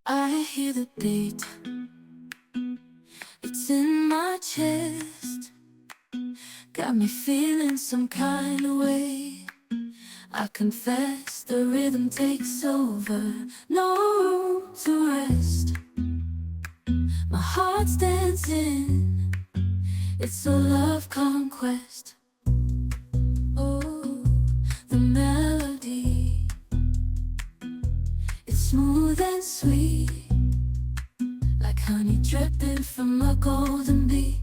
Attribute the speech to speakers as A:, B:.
A: I hear the beat, it's in my chest, got me feeling some kind of way. I confess the rhythm takes over, no room to rest. My heart's dancing, it's a love conquest. Oh, the melody, it's smooth and sweet, like honey dripping from a golden bee.